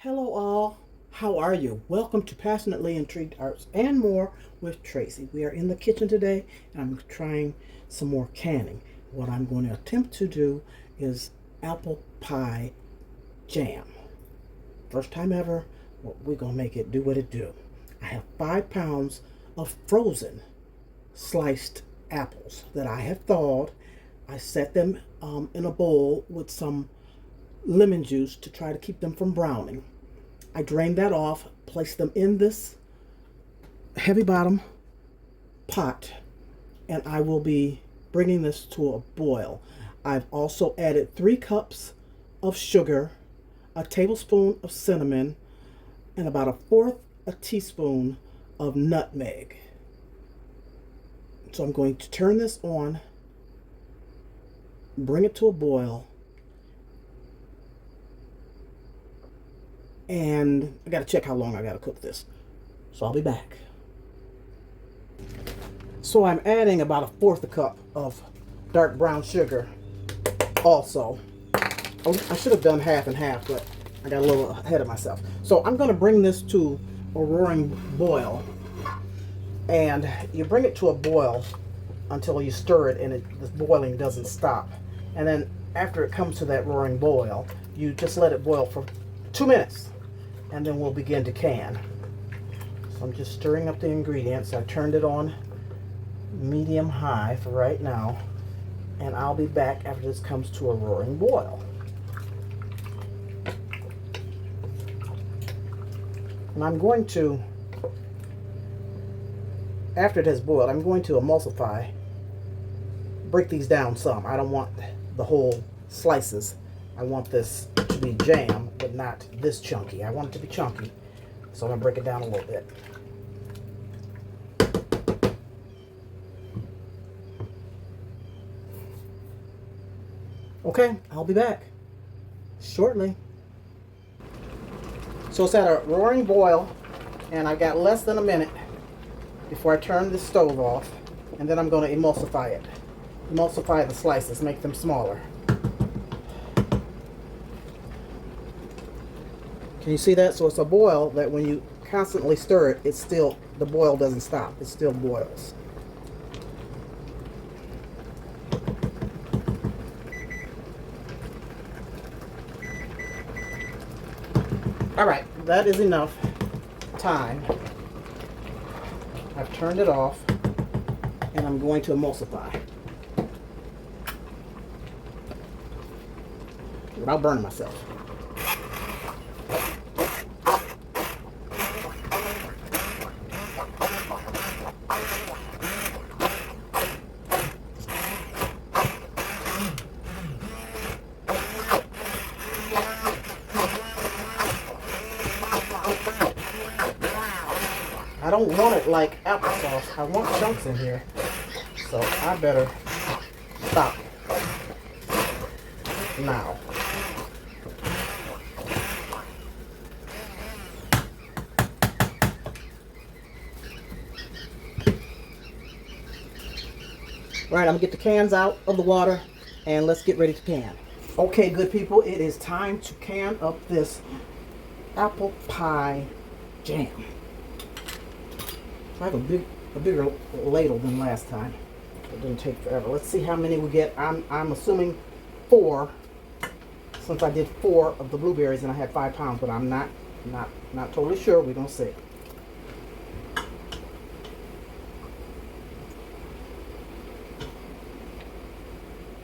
Hello all, how are you? Welcome to Passionately Intrigued Arts and More with Tracy. We are in the kitchen today and I'm trying some more canning. What I'm going to attempt to do is apple pie jam. First time ever, we're going to make it do what it do. I have 5 pounds of frozen sliced apples that I have thawed. I set them in a bowl with some lemon juice to try to keep them from browning. I drained that off, placed them in this heavy bottom pot, and I will be bringing this to a boil. I've also added 3 cups of sugar, a tablespoon of cinnamon, and about a fourth a teaspoon of nutmeg. So I'm going to turn this on, bring it to a boil, and I gotta check how long I gotta cook this. So I'll be back. So I'm adding about a fourth a cup of dark brown sugar also. I should have done half and half, but I got a little ahead of myself. So I'm gonna bring this to a roaring boil. And you bring it to a boil until you stir it and the boiling doesn't stop. And then after it comes to that roaring boil, you just let it boil for 2 minutes. And then we'll begin to can. So I'm just stirring up the ingredients. I turned it on medium high for right now, and I'll be back after this comes to a roaring boil. And I'm going to, after it has boiled, I'm going to emulsify, break these down some. I don't want the whole slices. I want this to be jam, but not this chunky. I want it to be chunky, so I'm gonna break it down a little bit. Okay, I'll be back shortly. So it's at a roaring boil, and I got less than a minute before I turn the stove off, and then I'm gonna emulsify it. Emulsify the slices, make them smaller. Can you see that? So it's a boil that when you constantly stir it, it's still, the boil doesn't stop. It still boils. All right, that is enough time. I've turned it off and I'm going to emulsify without burning myself. I don't want it like applesauce. I want chunks in here. So I better stop now. All right, I'm gonna get the cans out of the water and let's get ready to can. Okay, good people, it is time to can up this apple pie jam. I have a bigger ladle than last time. It didn't take forever. Let's see how many we get. I'm assuming 4, since I did 4 of the blueberries and I had 5 pounds, but I'm not totally sure. We're gonna see.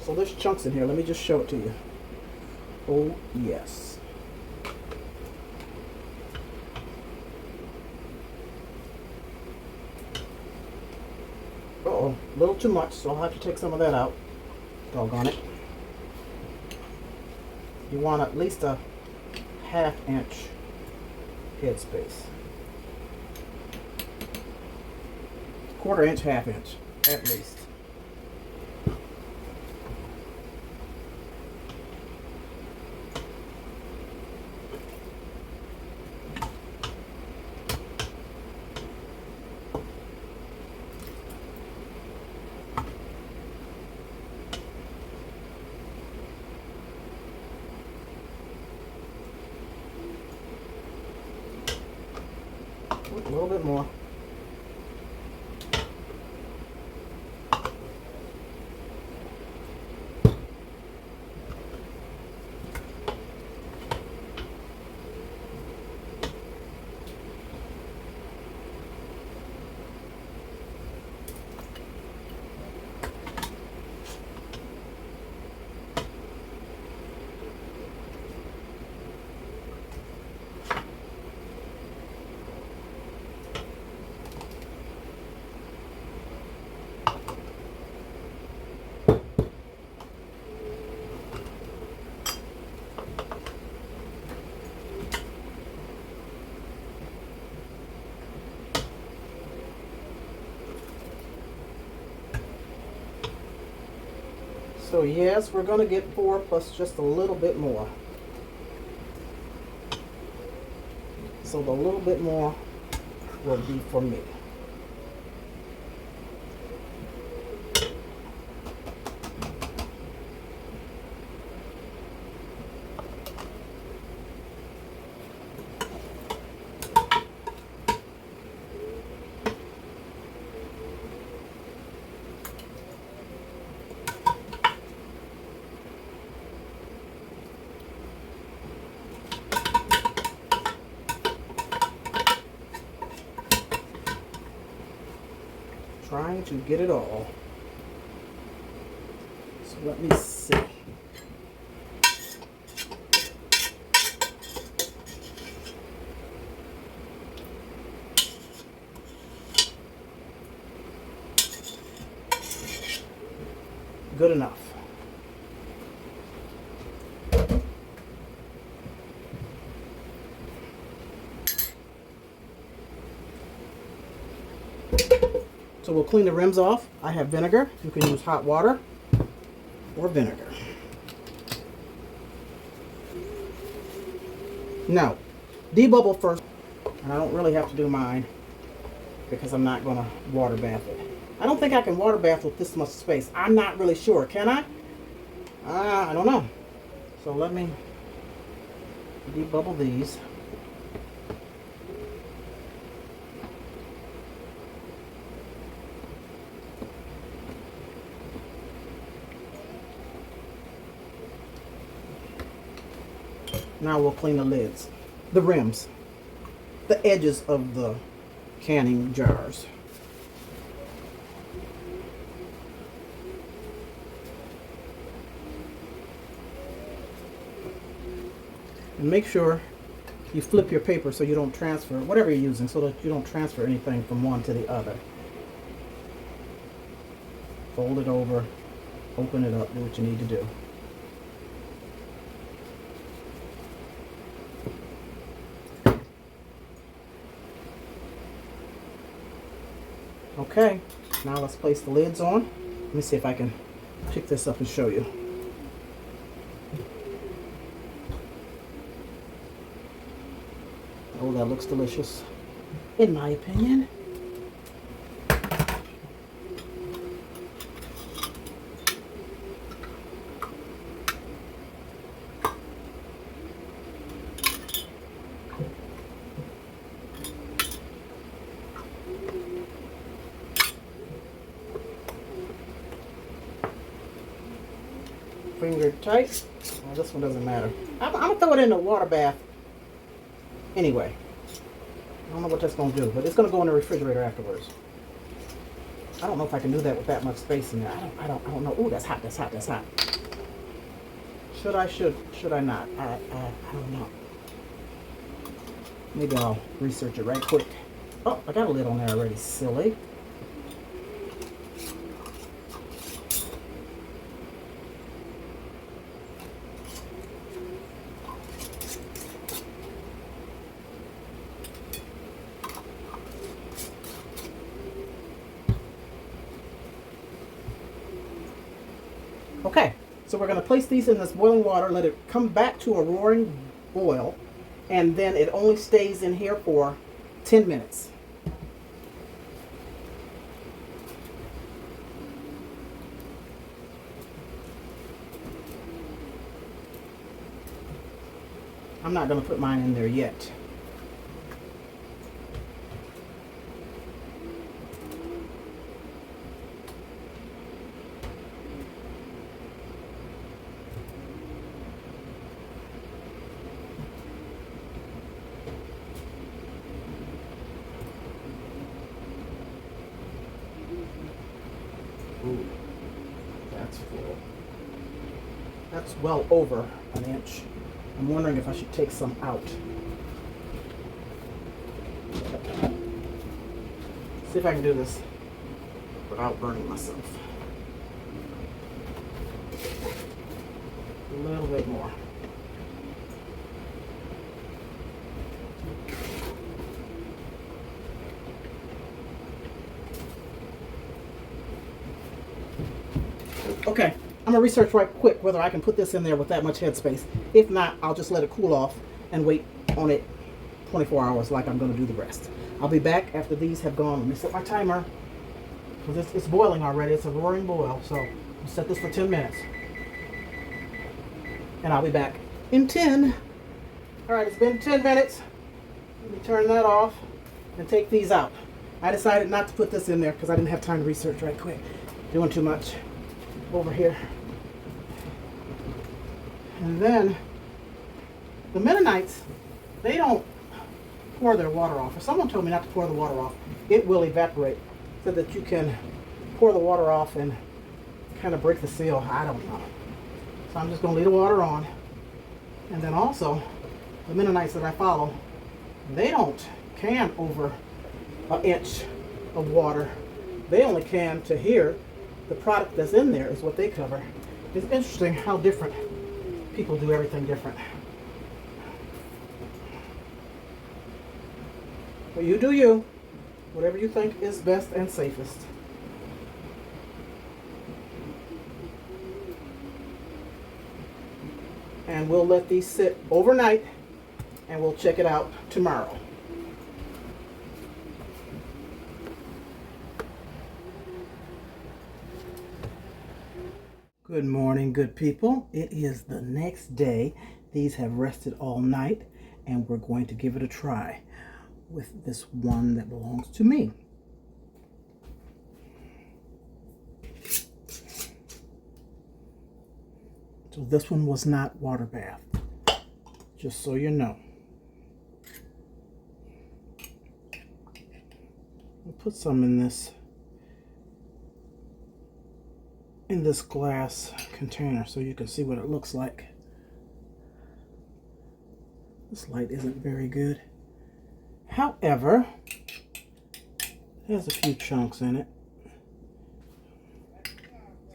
So there's chunks in here. Let me just show it to you. Oh yes. Uh-oh, a little too much, so I'll have to take some of that out. Doggone it. You want at least a 1/2 inch headspace. 1/4 inch, 1/2 inch, at least. A little bit more. So yes, we're going to get 4 plus just a little bit more. So the little bit more will be for me. Trying to get it all. So let me see. Good enough. So we'll clean the rims off. I have vinegar. You can use hot water or vinegar. Now, debubble first. And I don't really have to do mine because I'm not going to water bath it. I don't think I can water bath with this much space. I'm not really sure. Can I? I don't know. So let me debubble these. Now we'll clean the lids, the rims, the edges of the canning jars. And make sure you flip your paper so you don't transfer, whatever you're using, so that you don't transfer anything from one to the other. Fold it over, open it up, do what you need to do. Okay, now let's place the lids on. Let me see if I can pick this up and show you. Oh, that looks delicious, in my opinion. Finger tight. Well, this one doesn't matter. I'm gonna throw it in the water bath anyway. I don't know what that's gonna do, but it's gonna go in the refrigerator afterwards. I don't know if I can do that with that much space in there. I don't know. Ooh, that's hot. That's hot. That's hot. Should I not? I don't know. Maybe I'll research it right quick. Oh, I got a lid on there already. Silly. Okay, so we're going to place these in this boiling water, let it come back to a roaring boil, and then it only stays in here for 10 minutes. I'm not going to put mine in there yet. full. That's well over an inch. I'm wondering if I should take some out. See if I can do this without burning myself. A little bit more. Okay, I'm gonna research right quick whether I can put this in there with that much headspace. If not, I'll just let it cool off and wait on it 24 hours like I'm gonna do the rest. I'll be back after these have gone. Let me set my timer, because it's boiling already. It's a roaring boil, so I'll set this for 10 minutes. And I'll be back in 10. All right, it's been 10 minutes. Let me turn that off and take these out. I decided not to put this in there because I didn't have time to research right quick. Doing too much over here. And then the Mennonites, they don't pour their water off. If someone told me not to pour the water off, it will evaporate, so that you can pour the water off and kind of break the seal. I don't know. So I'm just going to leave the water on. And then also, the Mennonites that I follow, they don't can over an inch of water. They only can to here. The product that's in there is what they cover. It's interesting how different people do everything different. But you do you. Whatever you think is best and safest. And we'll let these sit overnight and we'll check it out tomorrow. Good morning, good people. It is the next day. These have rested all night and we're going to give it a try with this one that belongs to me. So this one was not water bath, just so you know. I'll put some in this glass container so you can see what it looks like. This light isn't very good. However, it has a few chunks in it.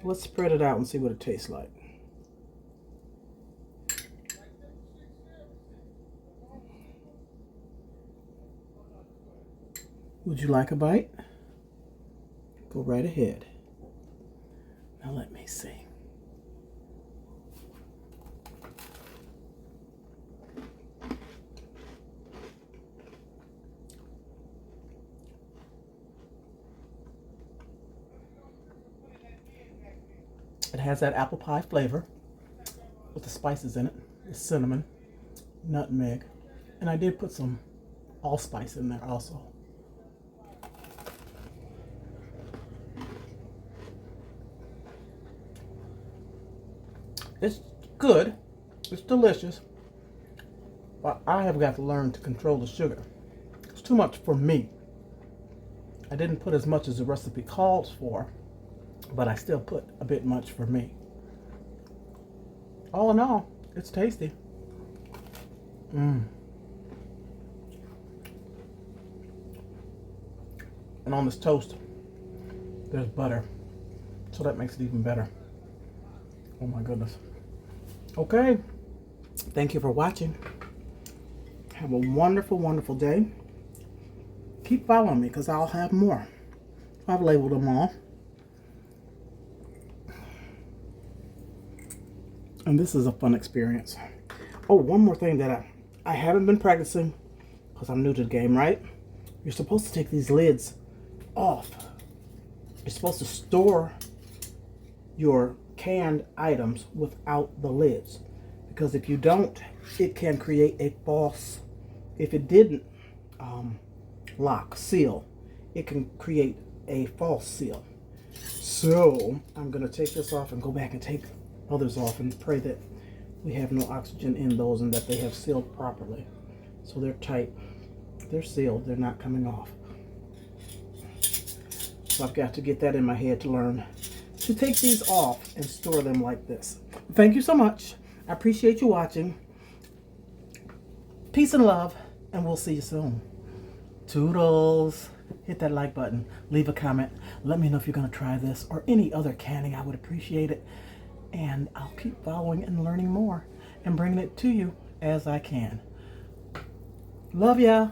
Let's spread it out and see what it tastes like. Would you like a bite? Go right ahead. Now let me see. It has that apple pie flavor with the spices in it. It's cinnamon, nutmeg, and I did put some allspice in there also. It's good, it's delicious, but I have got to learn to control the sugar. It's too much for me. I didn't put as much as the recipe calls for, but I still put a bit much for me. All in all, it's tasty. And on this toast, there's butter, so that makes it even better. Oh my goodness. Okay, thank you for watching. Have a wonderful, wonderful day. Keep following me because I'll have more. I've labeled them all. And this is a fun experience. Oh, one more thing that I haven't been practicing because I'm new to the game, right? You're supposed to take these lids off. You're supposed to store your canned items without the lids, because if you don't, it can create a false, if it didn't seal, it can create a false seal. So I'm going to take this off and go back and take others off and pray that we have no oxygen in those and that they have sealed properly. So they're tight, they're sealed, they're not coming off. So I've got to get that in my head to learn to take these off and store them like this. Thank you so much. I appreciate you watching. Peace and love, and we'll see you soon. Toodles. Hit that like button. Leave a comment. Let me know if you're going to try this or any other canning. I would appreciate it. And I'll keep following and learning more and bringing it to you as I can. Love ya.